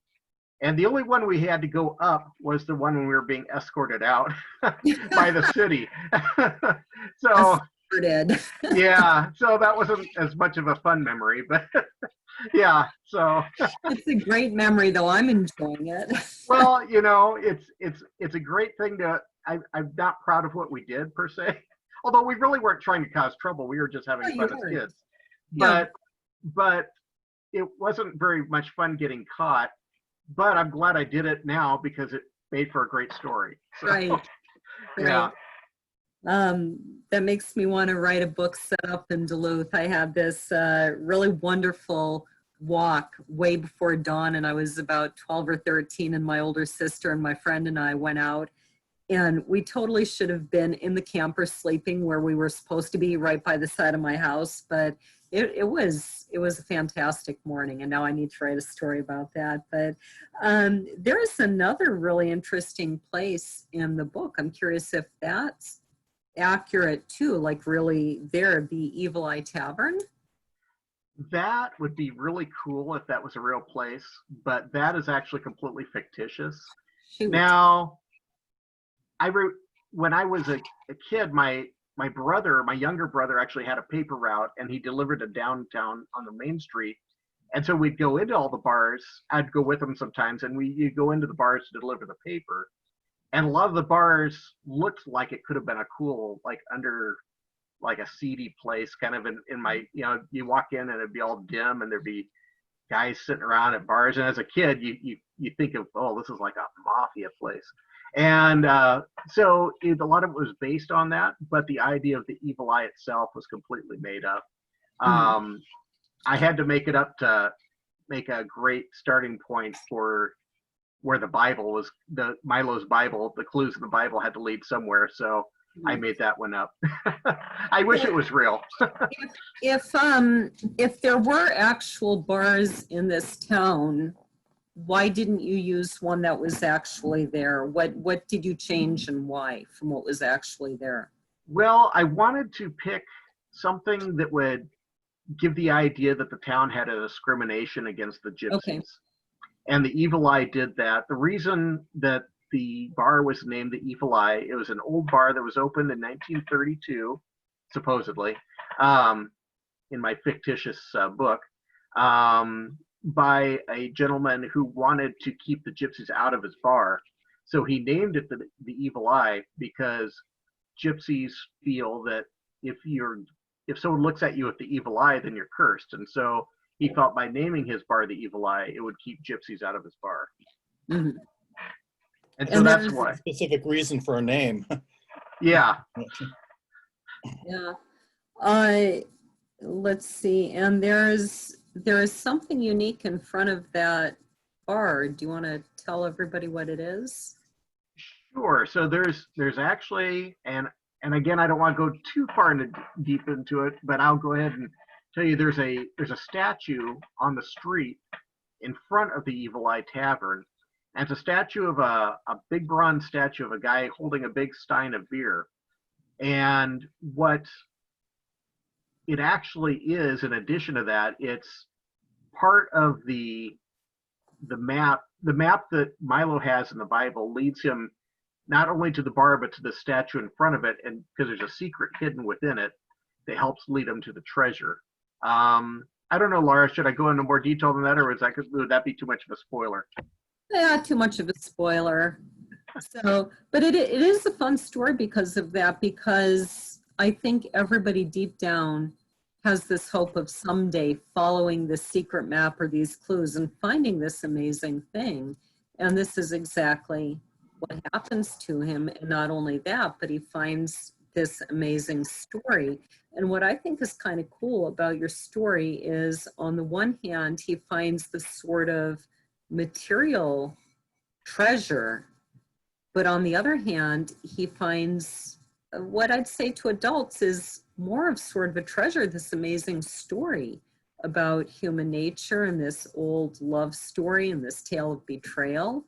And the only one we had to go up was the one when we were being escorted out by the city. So yeah, so that wasn't as much of a fun memory, but yeah, so it's a great memory, though. I'm enjoying it. Well, it's a great thing I'm not proud of what we did per se, although we really weren't trying to cause trouble. We were just having fun as kids. Yeah. But it wasn't very much fun getting caught. But I'm glad I did it now because it made for a great story. So, Right. Yeah. That makes me want to write a book set up in Duluth. I had this really wonderful walk way before dawn, and I was about 12 or 13, and my older sister and my friend and I went out, and we totally should have been in the camper sleeping where we were supposed to be, right by the side of my house, but it was a fantastic morning, and now I need to write a story about that. But there is another really interesting place in the book. I'm curious if that's accurate too, like really there, the Evil Eye Tavern. That would be really cool if that was a real place, but that is actually completely fictitious. Shoot. Now, I wrote when I was a kid, my brother, my younger brother, actually had a paper route, and he delivered to downtown on the main street. And so we'd go into all the bars. I'd go with him sometimes, and you'd go into the bars to deliver the paper. And a lot of the bars looked like it could have been a cool, like under like a seedy place, kind of in my, you walk in and it'd be all dim, and there'd be guys sitting around at bars. And as a kid, you think of, oh, this is like a mafia place. And so a lot of it was based on that, but the idea of the evil eye itself was completely made up. I had to make it up to make a great starting point for where the Bible was, Milo's Bible, the clues in the Bible had to lead somewhere. So I made that one up. I wish it was real. If there were actual bars in this town, why didn't you use one that was actually there? What did you change and why from what was actually there? Well, I wanted to pick something that would give the idea that the town had a discrimination against the gypsies. Okay. And the Evil Eye did that. The reason that the bar was named the Evil Eye, it was an old bar that was opened in 1932, supposedly, in my fictitious book, by a gentleman who wanted to keep the gypsies out of his bar. So he named it the Evil Eye because gypsies feel that if someone looks at you with the evil eye, then you're cursed. And so he felt by naming his bar the Evil Eye, it would keep gypsies out of his bar. Mm-hmm. And so that's a why. specific reason for a name. Yeah. Yeah. Let's see. And there is something unique in front of that bar. Do you want to tell everybody what it is? Sure. So there's actually, and again, I don't want to go too far deep into it, but I'll go ahead and tell you there's a statue on the street in front of the Evil Eye Tavern. And it's a statue of a big bronze statue of a guy holding a big stein of beer. And what it actually is, in addition to that, it's part of the map. The map that Milo has in the Bible leads him not only to the bar, but to the statue in front of it, and because there's a secret hidden within it that helps lead him to the treasure. I don't know, Laura, should I go into more detail than that, or would that be too much of a spoiler? Yeah, too much of a spoiler. So, but it is a fun story because of that, because I think everybody deep down has this hope of someday following the secret map or these clues and finding this amazing thing. And this is exactly what happens to him. And not only that, but he finds this amazing story. And what I think is kind of cool about your story is, on the one hand, he finds the sort of material treasure, but on the other hand, he finds what I'd say to adults is more of sort of a treasure, this amazing story about human nature and this old love story and this tale of betrayal.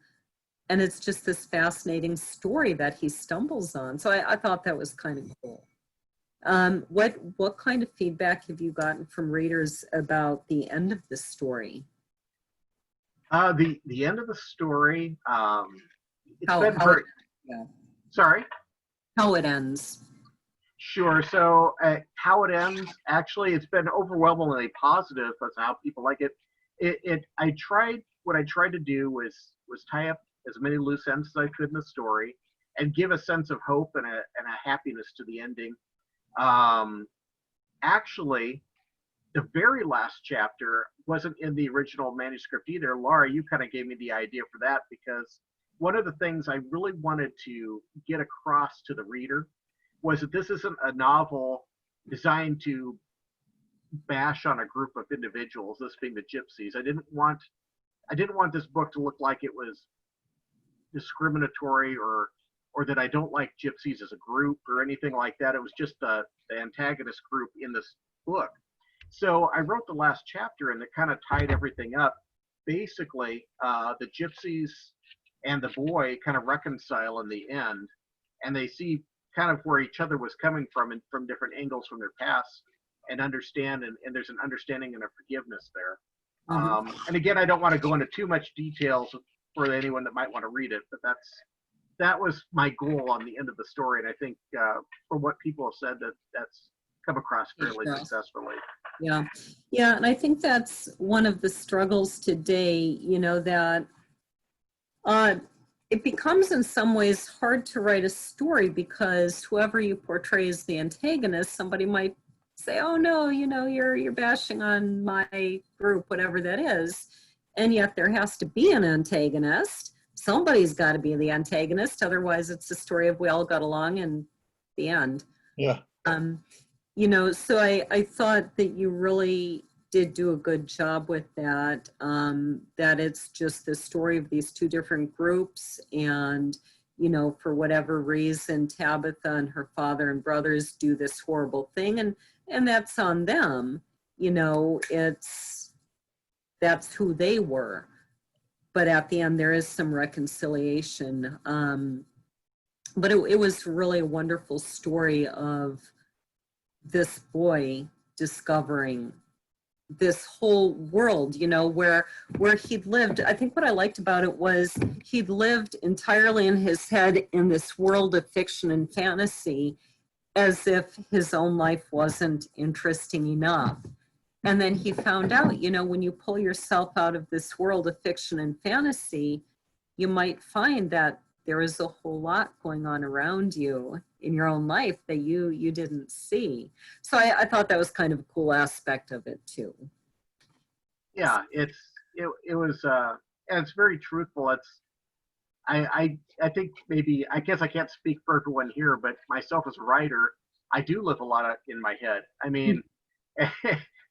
And it's just this fascinating story that he stumbles on. So I thought that was kind of cool. What kind of feedback have you gotten from readers about the end of the story? The end of the story, Yeah. Sorry? How it ends. Sure. So how it ends, actually, it's been overwhelmingly positive as how people like it. What I tried to do was tie up as many loose ends as I could in the story and give a sense of hope and a happiness to the ending. Actually, the very last chapter wasn't in the original manuscript either. Laura, you kind of gave me the idea for that, because one of the things I really wanted to get across to the reader was that this isn't a novel designed to bash on a group of individuals, this being the gypsies. I didn't want this book to look like it was discriminatory or that I don't like gypsies as a group or anything like that. It was just the antagonist group in this book. So I wrote the last chapter, and it kind of tied everything up. Basically, the gypsies and the boy kind of reconcile in the end, and they see kind of where each other was coming from and from different angles from their past. and understand, and there's an understanding and a forgiveness there. Mhm. And again, I don't want to go into too much details for anyone that might want to read it, but that was my goal on the end of the story. And I think from what people have said, that's come across fairly Yes. successfully. Yeah. Yeah. And I think that's one of the struggles today, that it becomes in some ways hard to write a story because whoever you portray as the antagonist, somebody might say, oh no, you're bashing on my group, whatever that is. And yet there has to be an antagonist. Somebody's got to be the antagonist. Otherwise it's a story of we all got along and the end. Yeah. So I thought that you really did do a good job with that, that it's just the story of these two different groups. And, for whatever reason, Tabitha and her father and brothers do this horrible thing. And that's on them. That's who they were. But at the end, there is some reconciliation. But it was really a wonderful story of this boy discovering this whole world, where he'd lived. I think what I liked about it was he'd lived entirely in his head in this world of fiction and fantasy, as if his own life wasn't interesting enough. And then he found out, when you pull yourself out of this world of fiction and fantasy, you might find that there is a whole lot going on around you in your own life that you didn't see. So I thought that was kind of a cool aspect of it too. Yeah, it was, and it's very truthful. I think maybe, I guess I can't speak for everyone here, but myself as a writer, I do live a lot in my head. I mean,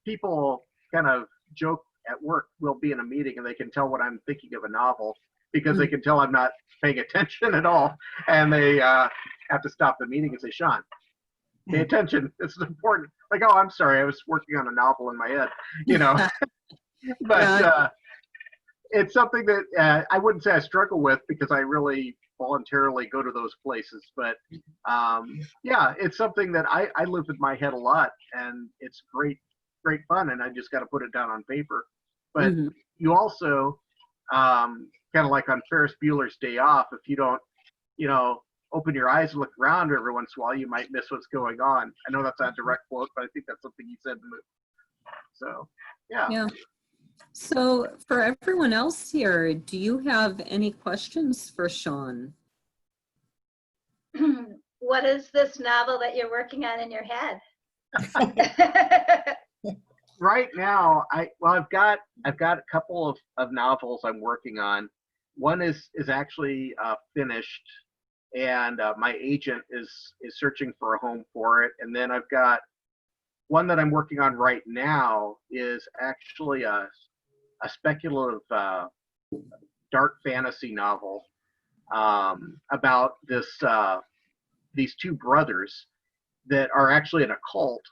people kind of joke at work. We'll be in a meeting and they can tell what I'm thinking of a novel because they can tell I'm not paying attention at all. And they have to stop the meeting and say, Shawn, pay attention. This is important. Like, oh, I'm sorry. I was working on a novel in my head, But it's something that I wouldn't say I struggle with because I really voluntarily go to those places. But yeah, it's something that I live in my head a lot, and it's great fun. And I just got to put it down on paper. But you also kind of like on Ferris Bueller's Day Off, if you don't, open your eyes and look around every once in a while, you might miss what's going on. I know that's not a direct quote, but I think that's something he said in the movie. So, yeah. Yeah. So for everyone else here, do you have any questions for Shawn? What is this novel that you're working on in your head? Right now, I've got a couple of novels I'm working on. One is actually finished, and my agent is searching for a home for it. And then I've got one that I'm working on right now is actually a speculative dark fantasy novel about these two brothers that are actually in a cult.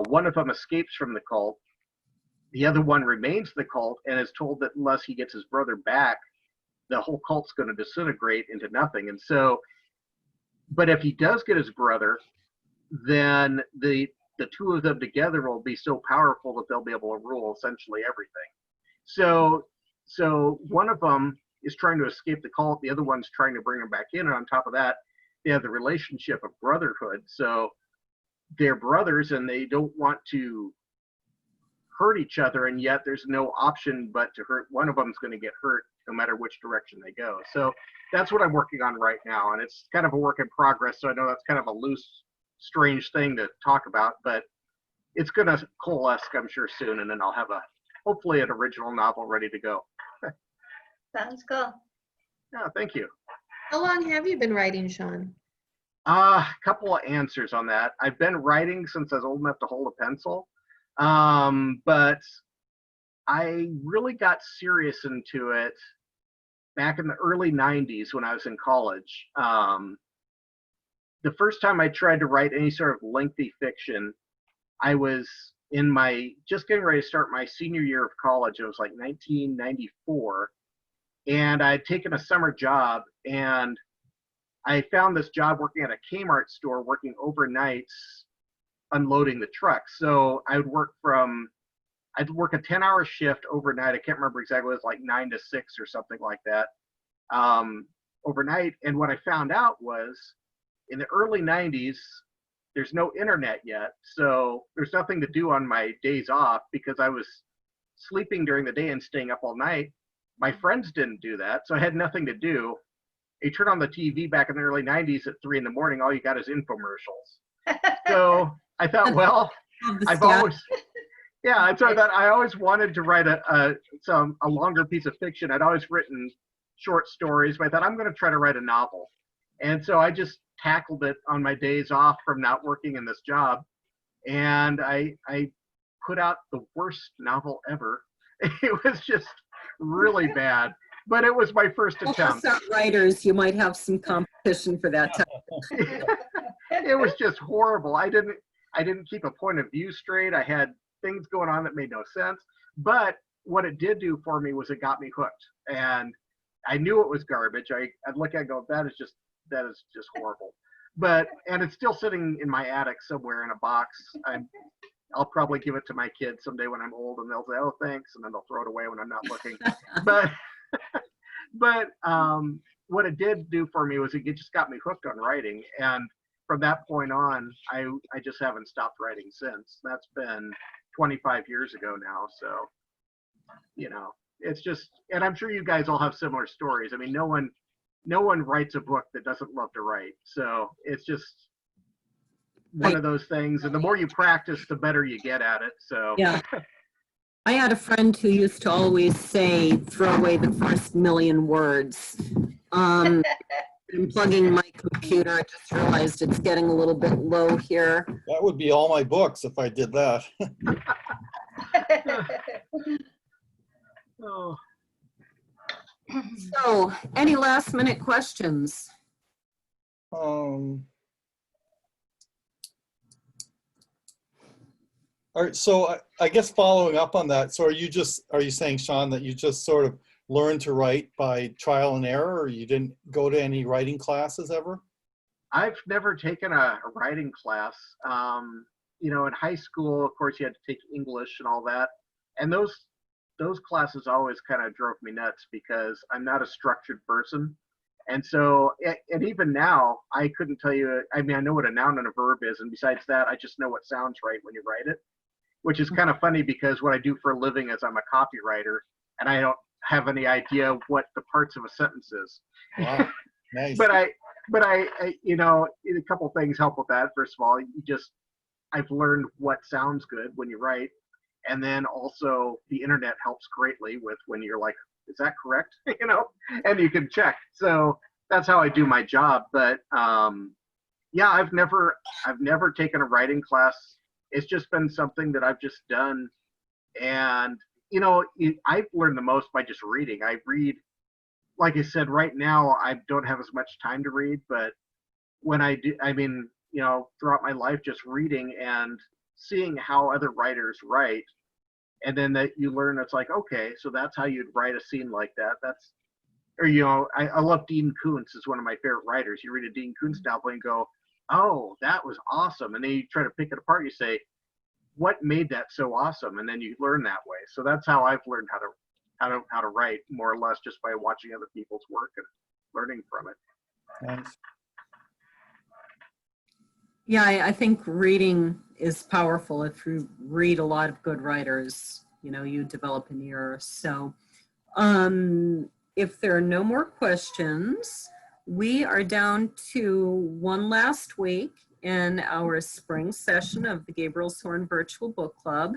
One of them escapes from the cult. The other one remains in the cult and is told that unless he gets his brother back, the whole cult's going to disintegrate into nothing. And so, but if he does get his brother, then the two of them together will be so powerful that they'll be able to rule essentially everything. So one of them is trying to escape the cult. The other one's trying to bring him back in. And on top of that, they have the relationship of brotherhood. So they're brothers and they don't want to hurt each other. And yet there's no option but to hurt. One of them is going to get hurt no matter which direction they go. So that's what I'm working on right now. And it's kind of a work in progress. So I know that's kind of a loose, strange thing to talk about, but it's going to coalesce, I'm sure, soon. And then I'll have hopefully an original novel ready to go. Sounds cool. Yeah, thank you. How long have you been writing, Shawn? A couple of answers on that. I've been writing since I was old enough to hold a pencil. But I really got serious into it back in the early 90s when I was in college. The first time I tried to write any sort of lengthy fiction, I was just getting ready to start my senior year of college. It was like 1994. And I had taken a summer job, and I found this job working at a Kmart store, working overnights unloading the trucks. So I'd work a 10-hour shift overnight. I can't remember exactly. It was like 9 to 6 or something like that, overnight. And what I found out was in the early 90s, there's no internet yet. So there's nothing to do on my days off because I was sleeping during the day and staying up all night. My friends didn't do that. So I had nothing to do. You turn on the TV back in the early 90s at 3 in the morning, all you got is infomercials. So I thought, well, I've always, yeah, so I thought I always wanted to write a longer piece of fiction. I'd always written short stories, but I thought I'm going to try to write a novel. And so I just tackled it on my days off from not working in this job. And I put out the worst novel ever. It was just really bad, but it was my first attempt. Some writers, you might have some competition for that time. It was just horrible. I didn't keep a point of view straight. I had things going on that made no sense. But what it did do for me was it got me hooked. And I knew it was garbage. I'd look at it and go, that is just horrible. And it's still sitting in my attic somewhere in a box. I'll probably give it to my kids someday when I'm old and they'll say, oh, thanks. And then they'll throw it away when I'm not looking. But what it did do for me was it just got me hooked on writing. And from that point on, I just haven't stopped writing since. That's been 25 years ago now. So, it's just, and I'm sure you guys all have similar stories. I mean, no one writes a book that doesn't love to write. So it's just one of those things. And the more you practice, the better you get at it. So yeah. I had a friend who used to always say, throw away the first million words. I'm plugging my computer. I just realized it's getting a little bit low here. That would be all my books if I did that. oh. So, any last minute questions? All right, so I guess following up on that, so are you saying, Shawn, that you just sort of learned to write by trial and error, or you didn't go to any writing classes ever? I've never taken a writing class. In high school, of course, you had to take English and all that. And those classes always kind of drove me nuts because I'm not a structured person. And so, and even now, I couldn't tell you, I mean, I know what a noun and a verb is. And besides that, I just know what sounds right when you write it, which is kind of funny because what I do for a living is I'm a copywriter and I don't have any idea what the parts of a sentence is. Wow, nice. But I, a couple things help with that. First of all, I've learned what sounds good when you write. And then also the internet helps greatly with when you're like, is that correct? And you can check. So that's how I do my job. But yeah, I've never taken a writing class. It's just been something that I've just done. And, I've learned the most by just reading. I read, like I said, right now, I don't have as much time to read, but when I do, throughout my life, just reading and seeing how other writers write, and then that you learn, it's like, okay, so that's how you'd write a scene like that. I love Dean Koontz is one of my favorite writers. You read a Dean Koontz novel and go, oh, that was awesome. And then you try to pick it apart. You say, what made that so awesome? And then you learn that way. So that's how I've learned how to write, more or less, just by watching other people's work and learning from it. Nice. Yeah, I think reading is powerful. If you read a lot of good writers, you develop an ear. So if there are no more questions, we are down to one last week in our spring session of the Gabriel's Horn Virtual Book Club.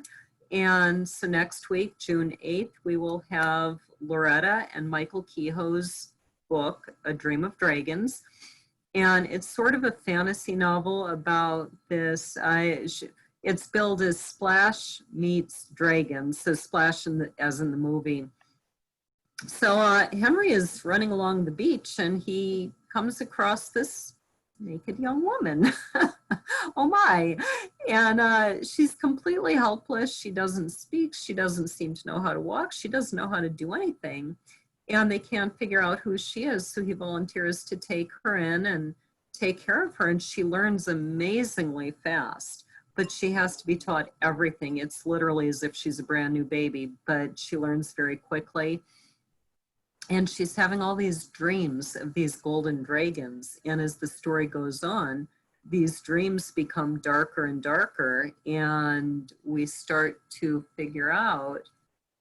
And so next week, June 8th, we will have Loretta and Michael Kehoe's book, A Dream of Dragons. And it's sort of a fantasy novel about this. It's billed as Splash meets Dragons, so Splash as in the movie. So Henry is running along the beach and he comes across this naked young woman. Oh my. And she's completely helpless. She doesn't speak. She doesn't seem to know how to walk. She doesn't know how to do anything. And they can't figure out who she is. So he volunteers to take her in and take care of her. And she learns amazingly fast. but she has to be taught everything. It's literally as if she's a brand new baby, but she learns very quickly. And she's having all these dreams of these golden dragons. And as the story goes on, these dreams become darker and darker, and we start to figure out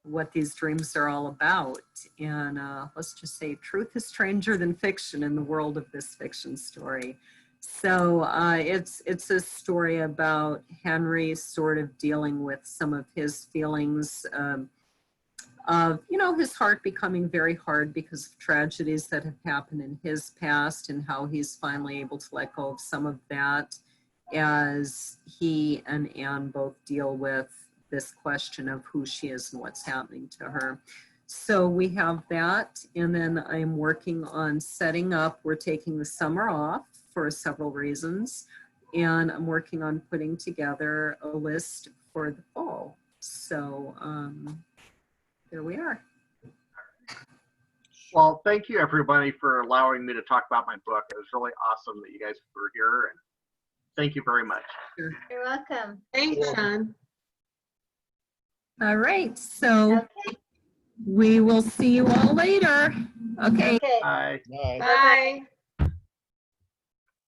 what these dreams are all about. And let's just say truth is stranger than fiction in the world of this fiction story. So it's a story about Henry sort of dealing with some of his feelings of, you know, his heart becoming very hard because of tragedies that have happened in his past, and how he's finally able to let go of some of that as he and Anne both deal with this question of who she is and what's happening to her. So we have that, and then I'm working on setting up, we're taking the summer off for several reasons, and I'm working on putting together a list for the fall. So there we are. Well, thank you everybody for allowing me to talk about my book. It was really awesome that you guys were here, and thank you very much. You're welcome. Thanks, Shawn. All right, so Okay. we will see you all later. Okay. Okay. Bye. Bye. Bye.